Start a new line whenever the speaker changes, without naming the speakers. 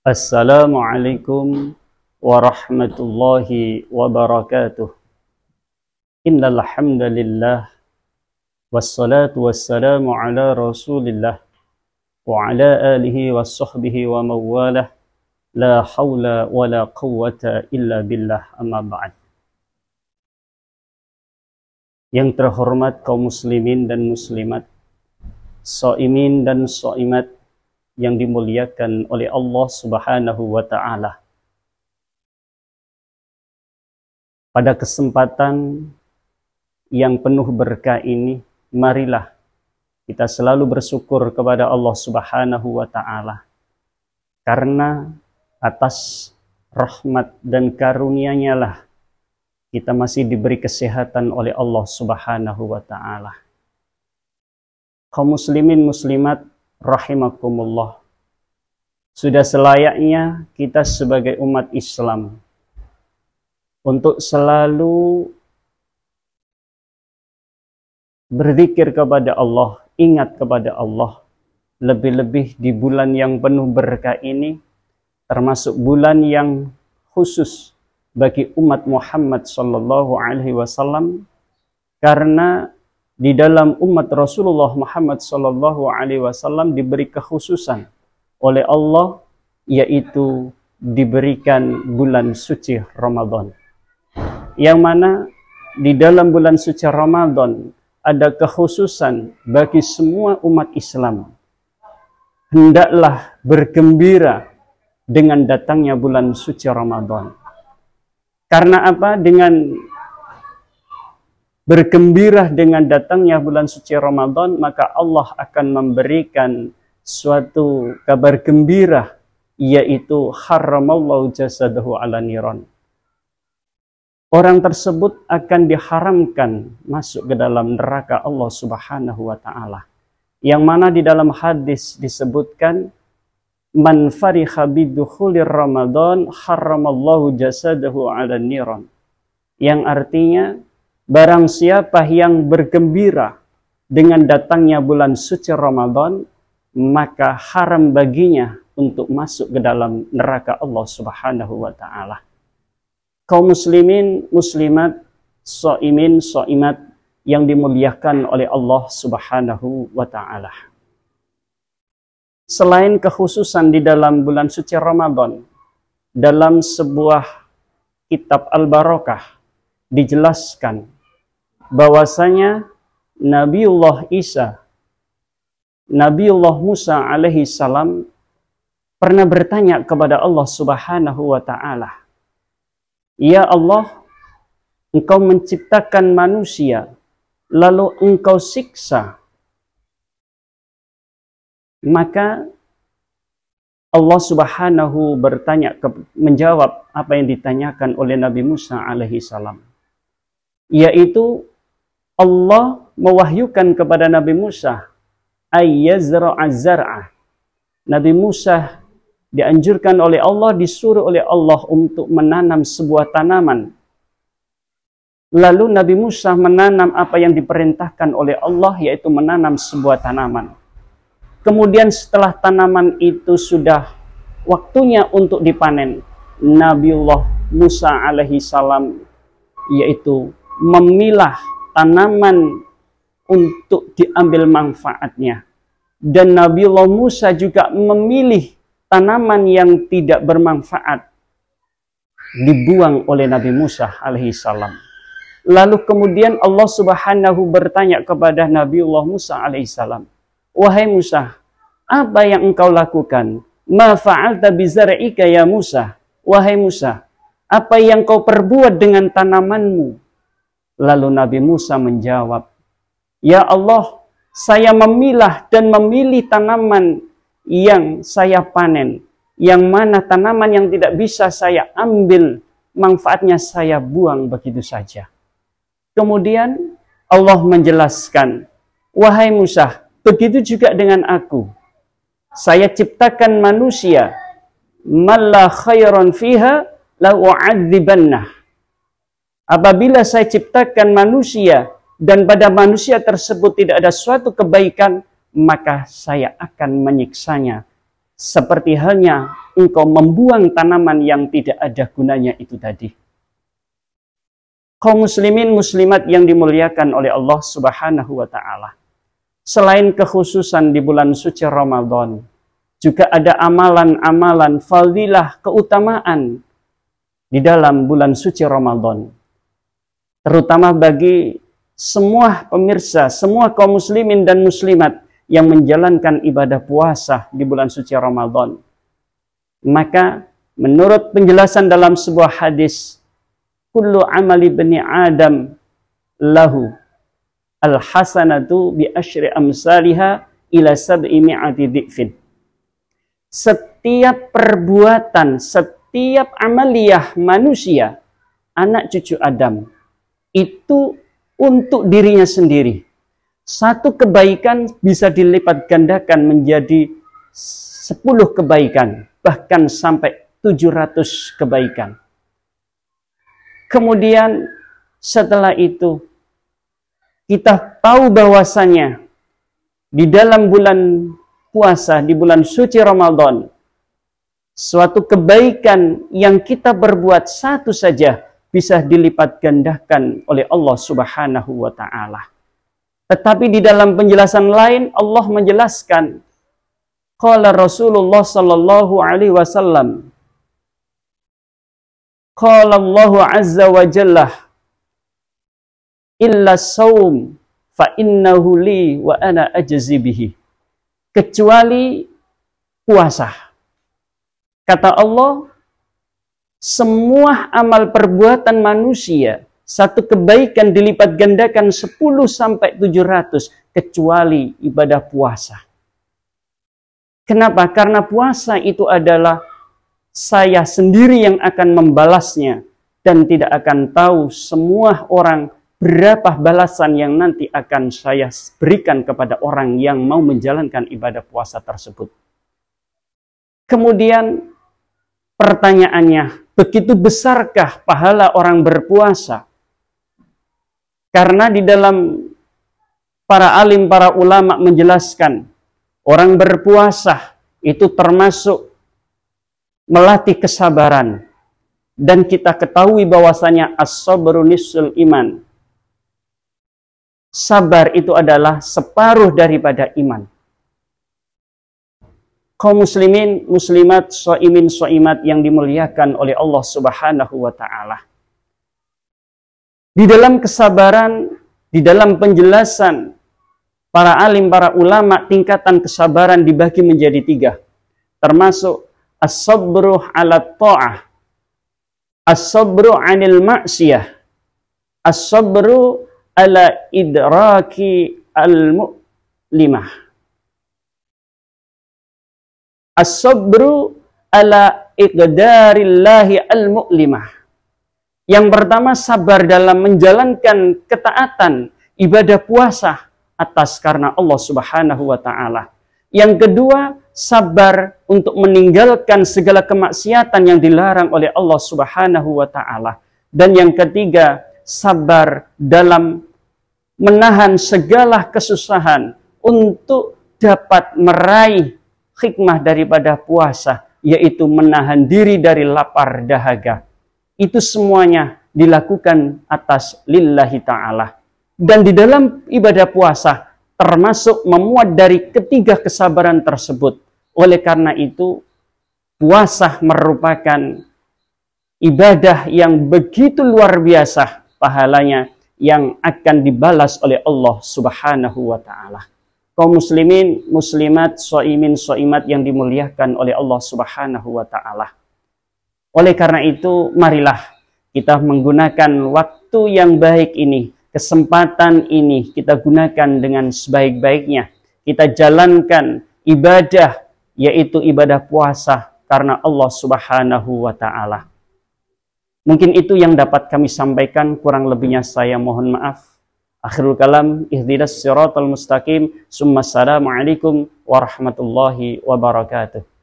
Assalamualaikum warahmatullahi wabarakatuh. Innal hamdalillah wassalatu wassalamu ala Rasulillah wa ala alihi washabbihi wa mawalah. La haula wala quwwata illa billah, amma ba'd. Yang terhormat kaum muslimin dan muslimat, shaimin dan shaimat yang dimuliakan oleh Allah Subhanahu wa ta'ala. Pada kesempatan yang penuh berkah ini, marilah kita selalu bersyukur kepada Allah Subhanahu wa ta'ala. Karena atas rahmat dan karunia-Nya lah kita masih diberi kesehatan oleh Allah Subhanahu wa ta'ala. Kaum muslimin muslimat rahimakumullah, sudah selayaknya kita sebagai umat Islam untuk selalu berzikir kepada Allah, ingat kepada Allah, lebih-lebih di bulan yang penuh berkah ini, termasuk bulan yang khusus bagi umat Muhammad sallallahu alaihi wasallam, karena di dalam umat Rasulullah Muhammad sallallahu alaihi wasallam diberi kekhususan oleh Allah, yaitu diberikan bulan suci Ramadan. Yang mana di dalam bulan suci Ramadan ada kekhususan bagi semua umat Islam. Hendaklah bergembira dengan datangnya bulan suci Ramadan. Karena apa? Dengan bergembira dengan datangnya bulan suci Ramadan, maka Allah akan memberikan suatu kabar gembira, yaitu haramallahu jasadahu ala niran. Orang tersebut akan diharamkan masuk ke dalam neraka Allah Subhanahu wa ta'ala. Yang mana di dalam hadis disebutkan, man fariha bidukhulir Ramadan haramallahu jasadahu ala niran. Yang artinya, barang siapa yang bergembira dengan datangnya bulan suci Ramadan, maka haram baginya untuk masuk ke dalam neraka Allah Subhanahu wa ta'ala. Kaum muslimin, muslimat, shaimin, shaimat yang dimuliakan oleh Allah Subhanahu wa ta'ala. Selain kekhususan di dalam bulan suci Ramadan, dalam sebuah kitab Al-Barakah dijelaskan bahwasanya Nabiullah Isa, Nabiullah Musa alaihi salam pernah bertanya kepada Allah Subhanahu wa ta'ala, "Ya Allah, Engkau menciptakan manusia, lalu Engkau siksa." Maka Allah Subhanahu menjawab apa yang ditanyakan oleh Nabi Musa alaihi salam, yaitu Allah mewahyukan kepada Nabi Musa ayyazra'a zar'ah. Nabi Musa dianjurkan oleh Allah, disuruh oleh Allah untuk menanam sebuah tanaman. Lalu Nabi Musa menanam apa yang diperintahkan oleh Allah, yaitu menanam sebuah tanaman. Kemudian setelah tanaman itu sudah waktunya untuk dipanen, Nabiullah Musa alaihi salam yaitu memilah tanaman untuk diambil manfaatnya. Dan Nabiullah Musa juga memilih tanaman yang tidak bermanfaat, dibuang oleh Nabi Musa alaihi salam. Lalu kemudian Allah Subhanahu bertanya kepada Nabiullah Musa alaihi salam, "Wahai Musa, apa yang engkau lakukan? Ma fa'alta bizar'ika ya Musa?" Wahai Musa, apa yang kau perbuat dengan tanamanmu? Lalu Nabi Musa menjawab, "Ya Allah, saya memilah dan memilih tanaman yang saya panen, yang mana tanaman yang tidak bisa saya ambil manfaatnya saya buang begitu saja." Kemudian Allah menjelaskan, "Wahai Musa, begitu juga dengan aku. Saya ciptakan manusia, malla khairan fiha la u'adzibannah." Apabila saya ciptakan manusia dan pada manusia tersebut tidak ada suatu kebaikan, maka saya akan menyiksanya seperti halnya engkau membuang tanaman yang tidak ada gunanya itu tadi. Kaum muslimin muslimat yang dimuliakan oleh Allah Subhanahu wa taala. Selain kekhususan di bulan suci Ramadan, juga ada amalan-amalan fadilah keutamaan di dalam bulan suci Ramadan. Terutama bagi semua pemirsa, semua kaum muslimin dan muslimat yang menjalankan ibadah puasa di bulan suci Ramadan. Maka menurut penjelasan dalam sebuah hadis, kullu amali bani Adam lahu al-hasanatu bi asyri amsalha ila sab'i mi'ati dhifin. Setiap perbuatan, setiap amaliyah manusia, anak cucu Adam, itu untuk dirinya sendiri. Satu kebaikan bisa dilipat gandakan menjadi 10 kebaikan, bahkan sampai 700 kebaikan. Kemudian setelah itu, kita tahu bahwasanya di dalam bulan puasa, di bulan suci Ramadan, suatu kebaikan yang kita berbuat satu saja bisa dilipat gandakan oleh Allah Subhanahu wa ta'ala. Tetapi di dalam penjelasan lain Allah menjelaskan, qala Rasulullah sallallahu alaihi wasallam, qala Allah azza wa jalla, illa saum fa innahu li wa ana ajzi bihi. Kecuali puasa. Kata Allah, semua amal perbuatan manusia, satu kebaikan dilipat gandakan 10 sampai 700 kecuali ibadah puasa. Kenapa? Karena puasa itu adalah saya sendiri yang akan membalasnya dan tidak akan tahu semua orang berapa balasan yang nanti akan saya berikan kepada orang yang mau menjalankan ibadah puasa tersebut. Kemudian pertanyaannya, begitu besarkah pahala orang berpuasa? Karena di dalam para alim, para ulama menjelaskan, orang berpuasa itu termasuk melatih kesabaran. Dan kita ketahui bahwasanya as-sabru nisful iman. Sabar itu adalah separuh daripada iman. Kaum muslimin, muslimat, shaimin, shaimat yang dimuliakan oleh Allah Subhanahu wa ta'ala. Di dalam kesabaran, di dalam penjelasan para alim, para ulama, tingkatan kesabaran dibagi menjadi 3. Termasuk as-sabru ala ta'ah, as-sabru anil ma'siyah, as-sabru ala idraki al-mu'limah, as-sabru ala iqdarillahi al-mu'limah. Yang pertama, sabar dalam menjalankan ketaatan ibadah puasa atas karena Allah Subhanahu wa ta'ala. Yang kedua, sabar untuk meninggalkan segala kemaksiatan yang dilarang oleh Allah Subhanahu wa ta'ala. Dan yang ketiga, sabar dalam menahan segala kesusahan untuk dapat meraih hikmah daripada puasa, yaitu menahan diri dari lapar dahaga. Itu semuanya dilakukan atas lillahi ta'ala. Dan di dalam ibadah puasa termasuk memuat dari ketiga kesabaran tersebut. Oleh karena itu, puasa merupakan ibadah yang begitu luar biasa pahalanya yang akan dibalas oleh Allah Subhanahu wa ta'ala. Kaum muslimin, muslimat, shaimin, shaimat yang dimuliakan oleh Allah Subhanahu wa ta'ala. Oleh karena itu, marilah kita menggunakan waktu yang baik ini, kesempatan ini kita gunakan dengan sebaik-baiknya. Kita jalankan ibadah, yaitu ibadah puasa karena Allah Subhanahu wa ta'ala. Mungkin itu yang dapat kami sampaikan, kurang lebihnya saya mohon maaf. Akhirul kalam, ihdinas siratal mustaqim, summa assalamualaikum warahmatullahi wabarakatuh.